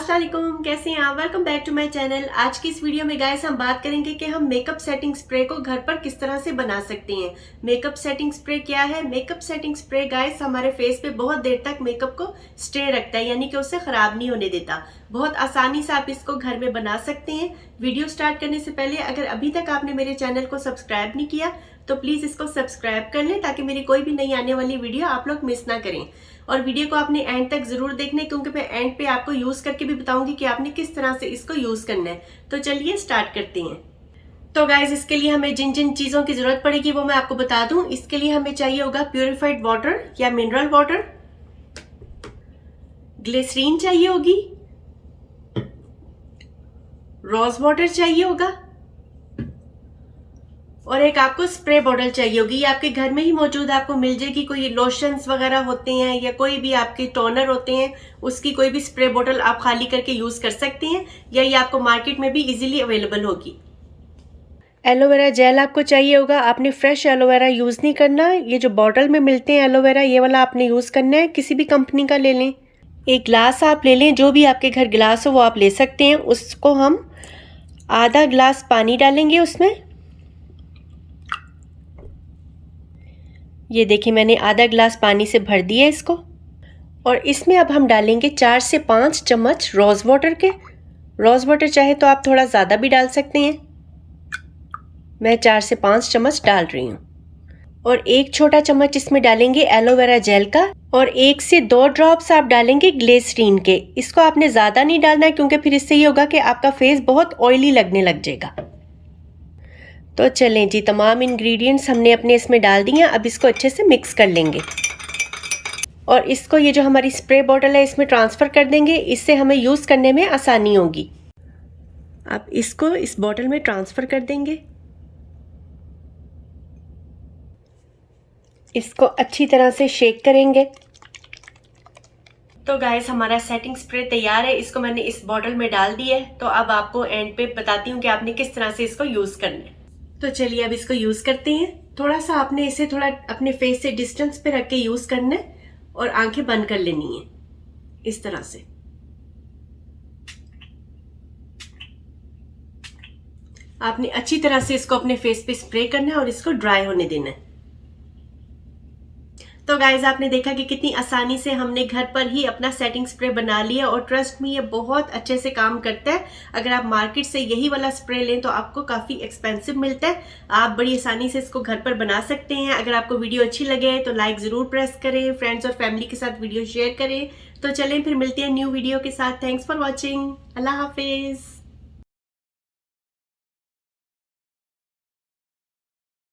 अस्सलाम वालेकुम, कैसे हैं आप। Welcome back to my channel. आज की इस वीडियो में गाइस हम बात करेंगे कि हम मेकअप सेटिंग स्प्रे को घर पर किस तरह से बना सकते हैं। मेकअप सेटिंग स्प्रे क्या है? मेकअप सेटिंग स्प्रे गाइस हमारे फेस पे बहुत देर तक मेकअप को स्टे रखता है, यानी कि उसे खराब नहीं होने देता। बहुत आसानी से आप इसको घर में बना सकते हैं। वीडियो स्टार्ट करने से पहले अगर अभी तक आपने मेरे चैनल को सब्सक्राइब नहीं किया तो प्लीज इसको सब्सक्राइब कर लें, ताकि मेरी कोई भी नई आने वाली वीडियो आप लोग मिस ना करें। और वीडियो को आपने एंड तक जरूर देखना है, क्योंकि मैं एंड पे आपको यूज करके भी बताऊंगी कि आपने किस तरह से इसको यूज करना है। तो चलिए स्टार्ट करते हैं। तो गाइज इसके लिए हमें जिन जिन चीजों की जरूरत पड़ेगी वो मैं आपको बता दूं। इसके लिए हमें चाहिए होगा प्यूरिफाइड वाटर या मिनरल वाटर, ग्लिसरीन चाहिए होगी, रोज वाटर चाहिए होगा और एक आपको स्प्रे बॉटल चाहिए होगी। ये आपके घर में ही मौजूद आपको मिल जाएगी। कोई लोशंस वगैरह होते हैं या कोई भी आपके टोनर होते हैं, उसकी कोई भी स्प्रे बॉटल आप खाली करके यूज कर सकते हैं, या ये आपको मार्केट में भी इजीली अवेलेबल होगी। एलोवेरा जेल आपको चाहिए होगा। आपने फ्रेश एलोवेरा यूज नहीं करना। ये जो बॉटल में मिलते हैं एलोवेरा, ये वाला आपने यूज करना है। किसी भी कंपनी का ले लें। एक ग्लास आप ले लें, जो भी आपके घर गिलास हो वो आप ले सकते हैं। उसको हम आधा ग्लास पानी डालेंगे उसमें। ये देखिए मैंने आधा ग्लास पानी से भर दिया इसको। और इसमें अब हम डालेंगे 4 से 5 चम्मच रोज वाटर के। रोज वाटर चाहे तो आप थोड़ा ज़्यादा भी डाल सकते हैं। मैं 4 से 5 चम्मच डाल रही हूँ। और एक छोटा चम्मच इसमें डालेंगे एलोवेरा जेल का, और 1 से 2 ड्रॉप्स आप डालेंगे ग्लिसरीन के। इसको आपने ज़्यादा नहीं डालना है, क्योंकि फिर इससे ये होगा कि आपका फेस बहुत ऑयली लगने लग जाएगा। तो चलें जी, तमाम इंग्रेडिएंट्स हमने अपने इसमें डाल दिए हैं। अब इसको अच्छे से मिक्स कर लेंगे और इसको ये जो हमारी स्प्रे बॉटल है इसमें ट्रांसफ़र कर देंगे। इससे हमें यूज़ करने में आसानी होगी। आप इसको इस बॉटल में ट्रांसफ़र कर देंगे। इसको अच्छी तरह से शेक करेंगे। तो गाइस हमारा सेटिंग स्प्रे तैयार है। इसको मैंने इस बॉटल में डाल दिया है। तो अब आपको एंड पे बताती हूँ कि आपने किस तरह से इसको यूज़ करना है। तो चलिए अब इसको यूज करते हैं। थोड़ा सा आपने इसे थोड़ा अपने फेस से डिस्टेंस पे रख के यूज करना है और आंखें बंद कर लेनी है इस तरह से। आपने अच्छी तरह से इसको अपने फेस पे स्प्रे करना है और इसको ड्राई होने देना है। तो गाइज आपने देखा कि कितनी आसानी से हमने घर पर ही अपना सेटिंग स्प्रे बना लिया, और ट्रस्ट में ये बहुत अच्छे से काम करता है। अगर आप मार्केट से यही वाला स्प्रे लें तो आपको काफ़ी एक्सपेंसिव मिलता है। आप बड़ी आसानी से इसको घर पर बना सकते हैं। अगर आपको वीडियो अच्छी लगे तो लाइक ज़रूर प्रेस करें, फ्रेंड्स और फैमिली के साथ वीडियो शेयर करें। तो चलें फिर मिलते हैं न्यू वीडियो के साथ। Thanks for watching. अल्लाह हाफिज़।